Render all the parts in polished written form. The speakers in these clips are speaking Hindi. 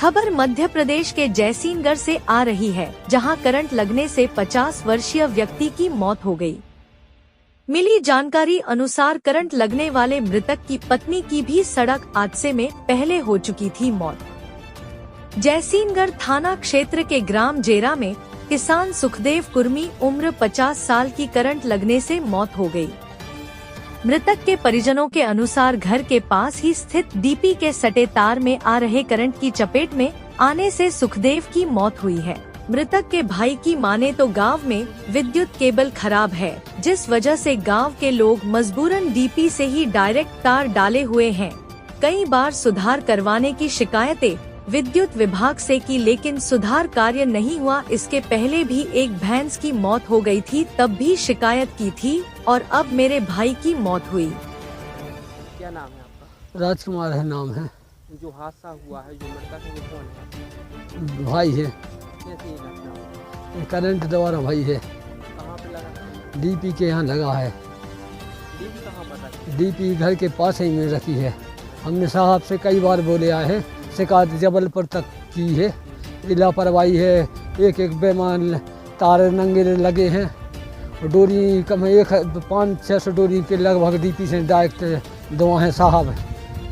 खबर मध्य प्रदेश के जयसीनगढ़ से आ रही है, जहां करंट लगने से 50 वर्षीय व्यक्ति की मौत हो गई। मिली जानकारी अनुसार करंट लगने वाले मृतक की पत्नी की भी सड़क हादसे में पहले हो चुकी थी मौत। जयसीनगढ़ थाना क्षेत्र के ग्राम जेरा में किसान सुखदेव कुर्मी उम्र 50 साल की करंट लगने से मौत हो गई। मृतक के परिजनों के अनुसार घर के पास ही स्थित डीपी के सटे तार में आ रहे करंट की चपेट में आने से सुखदेव की मौत हुई है। मृतक के भाई की माने तो गांव में विद्युत केबल खराब है, जिस वजह से गांव के लोग मजबूरन डीपी से ही डायरेक्ट तार डाले हुए हैं। कई बार सुधार करवाने की शिकायतें विद्युत विभाग से की, लेकिन सुधार कार्य नहीं हुआ। इसके पहले भी एक भैंस की मौत हो गई थी, तब भी शिकायत की थी, और अब मेरे भाई की मौत हुई। क्या नाम है आपका? राजकुमार है नाम है। जो हादसा हुआ है, जो मृतक है, वो कौन है? भाई है। कैसे ये घटना हुई? करंट द्वारा भाई है। कहाँ पे लगा? डीपी के यहाँ लगा है। डीपी कहाँ पर रखी? डीपी घर के पास ही में रखी है। हमने साहब से कई बार बोले आए हैं, शिकायत जबलपुर तक की है। लापरवाही है, एक एक बेमान तार नंगे लगे हैं, डोरी कम है, 500-600 डोरी के लगभग डीपी से डायरेक्ट दुआ है साहब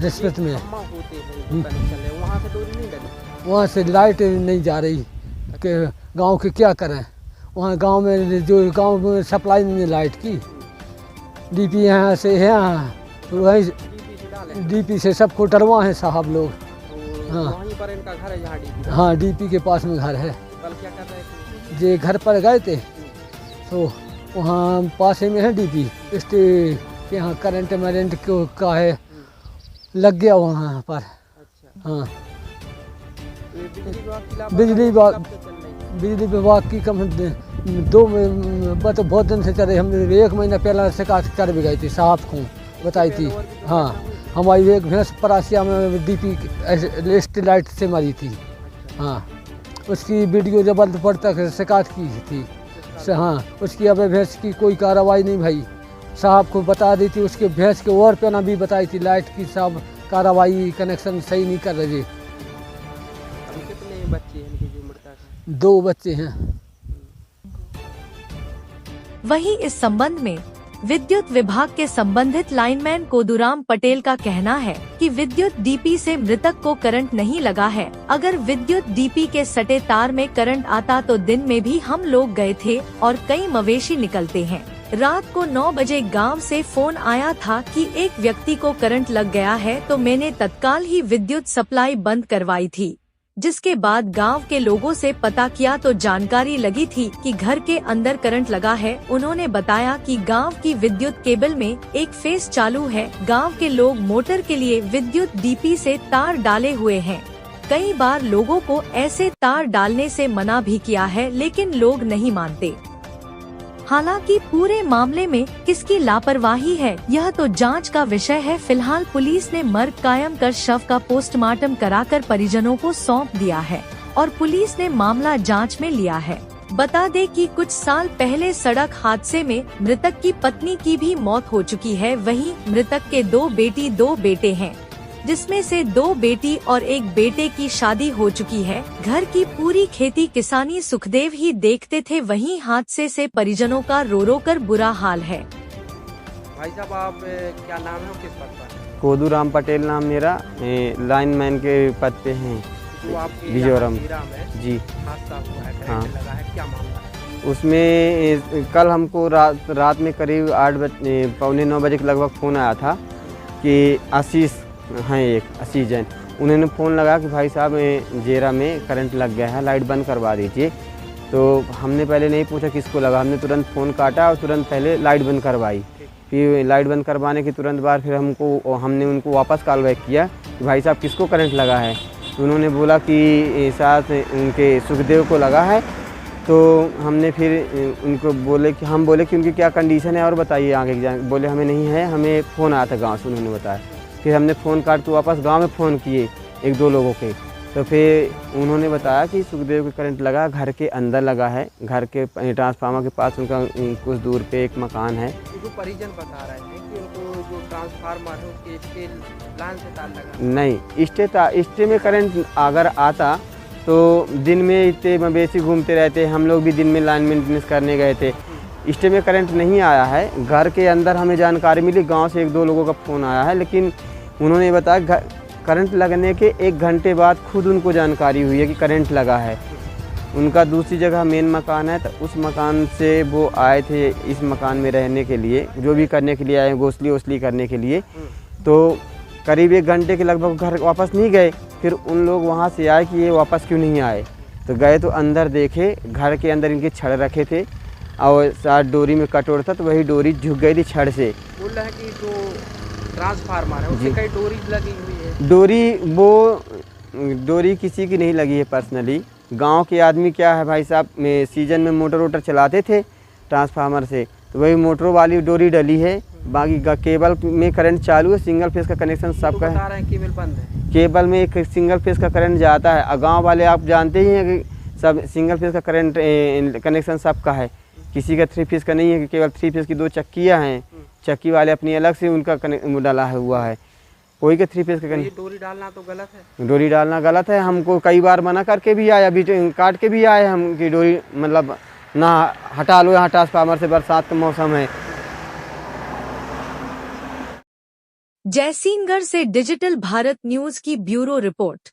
रिश्वत में। वहाँ से डोरी नहीं लगी? वहाँ से लाइट नहीं जा रही कि गांव के क्या करें। वहाँ गांव में जो गांव में सप्लाई नहीं है लाइट की, डीपी यहाँ से है, तो वहीं डीपी से सबको डरवा है साहब लोग। हाँ, वहीं पर इनका घर है जहाँ डीपी? हाँ, डीपी के पास में घर है। कल क्या कर रहे थे? जे घर पर गए थे तो वहाँ पास ही में है डीपी, इसके के यहाँ करंट मरेंट का है, लग गया वहाँ पर। अच्छा। हाँ, तो ये बिजली विभाग की कम 2 बहुत दिन से चले। हमने 1 महीना पहले शिकायत कर भी गई थी, साहब को बताई थी। हाँ, हमारी एक भैंस परासिया में डीपी स्ट्रीट लाइट से मरी थी। हाँ, उसकी वीडियो जबलपुर तक शिकायत की थी। हाँ, उसकी अब भैंस की कोई कार्रवाई नहीं भाई, साहब को बता दी थी। उसके भैंस के और पे ना भी बताई थी, लाइट की सब कार्रवाई कनेक्शन सही नहीं कर रहे। अभी कितने बच्चे हैं इनके जो मृतक हैं? 2 बच्चे हैं। वहीं इस संबंध में विद्युत विभाग के संबंधित लाइनमैन कोदूराम पटेल का कहना है कि विद्युत डीपी से मृतक को करंट नहीं लगा है। अगर विद्युत डीपी के सटे तार में करंट आता तो दिन में भी हम लोग गए थे और कई मवेशी निकलते हैं। रात को 9 बजे गांव से फोन आया था कि एक व्यक्ति को करंट लग गया है, तो मैंने तत्काल ही विद्युत सप्लाई बंद करवाई थी। जिसके बाद गांव के लोगों से पता किया तो जानकारी लगी थी कि घर के अंदर करंट लगा है। उन्होंने बताया कि गांव की विद्युत केबल में एक फेस चालू है। गांव के लोग मोटर के लिए विद्युत डीपी से तार डाले हुए हैं। कई बार लोगों को ऐसे तार डालने से मना भी किया है, लेकिन लोग नहीं मानते। हालांकि पूरे मामले में किसकी लापरवाही है, यह तो जांच का विषय है। फिलहाल पुलिस ने मर्ग कायम कर शव का पोस्टमार्टम कराकर परिजनों को सौंप दिया है और पुलिस ने मामला जांच में लिया है। बता दें कि कुछ साल पहले सड़क हादसे में मृतक की पत्नी की भी मौत हो चुकी है। वहीं मृतक के 2 बेटी 2 बेटे हैं, जिसमें से 2 बेटी और 1 बेटे की शादी हो चुकी है। घर की पूरी खेती किसानी सुखदेव ही देखते थे। वहीं हादसे से परिजनों का रो रो कर बुरा हाल है। भाई साहब, आप क्या नाम है और किस पद पर? कोदूराम पटेल नाम मेरा, लाइनमैन के पद पे हैं। जो आपके मिजोरम जी हादसा हुआ है, करंट हाँ। लगा है, क्या मामला है? उसमें कल हमको रात में करीब 8 बजे, पौने 9 बजे के लगभग फ़ोन आया था कि आशीष हैं, एक आशीष जैन, उन्होंने फ़ोन लगा कि भाई साहब जेरा में करंट लग गया है, लाइट बंद करवा दीजिए। तो हमने पहले नहीं पूछा किसको लगा, हमने तुरंत फ़ोन काटा और तुरंत पहले लाइट बंद करवाई। फिर लाइट बंद करवाने के तुरंत बाद फिर हमने उनको वापस कॉल बैक किया कि भाई साहब किसको करंट लगा है। तो उन्होंने बोला कि साथ उनके सुखदेव को लगा है। तो हमने फिर उनको बोले कि उनकी क्या कंडीशन है और बताइए आगे जाए। बोले हमें नहीं है, हमें फ़ोन आया था गाँव से, उन्होंने बताया। फिर हमने फ़ोन काट के वापस गांव में फ़ोन किए 1-2 लोगों के, तो फिर उन्होंने बताया कि सुखदेव के करंट लगा, घर के अंदर लगा है, घर के ट्रांसफार्मर के पास उनका कुछ दूर पे एक मकान है। जो परिजन बता रहे थे कि उनको जो ट्रांसफार्मर है उसके स्टील लाइन से तार लगा? नहीं, स्टे में करंट अगर आता तो दिन में इतने मवेशी घूमते रहते, हम लोग भी दिन में लाइन मेंटेनेंस करने गए थे। स्टे में करंट नहीं आया है। घर के अंदर हमें जानकारी मिली, गांव से 1-2 लोगों का फ़ोन आया है, लेकिन उन्होंने बताया करंट लगने के 1 घंटे बाद खुद उनको जानकारी हुई है कि करंट लगा है। उनका दूसरी जगह मेन मकान है, तो उस मकान से वो आए थे इस मकान में रहने के लिए, जो भी करने के लिए आए, घोंसली वोसली करने के लिए। तो करीब 1 घंटे के लगभग घर वापस नहीं गए। फिर उन लोग वहाँ से आए कि ये वापस क्यों नहीं आए, तो गए तो अंदर देखे घर के अंदर इनके छड़ रखे थे और साथ डोरी में कटोर था, तो वही डोरी झुक गई थी छड़ से। बोल रहे हैं कि जो ट्रांसफार्मर है उससे कई डोरी लगी हुई है। डोरी किसी की नहीं लगी है पर्सनली। गांव के आदमी क्या है भाई साहब, में सीजन में मोटर वोटर चलाते थे ट्रांसफार्मर से, तो वही मोटरों वाली डोरी डली है। बाकी केबल में करंट चालू है, सिंगल फेस का कनेक्शन सबका है। बता रहे हैं केबल बंद है। केबल में एक सिंगल फेस का करंट जाता है। गांव वाले आप जानते ही हैं कि सब सिंगल फेस का करंट कनेक्शन सबका है, किसी का 3 फेस का नहीं है कि केवल 3 फेस की 2 चक्कियाँ हैं। चक्की वाले अपनी अलग से उनका डाला हुआ है, कोई के 3 फेस का ये डोरी डालना तो गलत है। डोरी डालना गलत है। हमको कई बार मना करके भी आए, अभी काट के भी आए हम कि डोरी मतलब ना हटा लो यहाँ ट्रांसफार्मर से, बरसात का मौसम है। जयसिंहगढ़ से डिजिटल भारत न्यूज की ब्यूरो रिपोर्ट।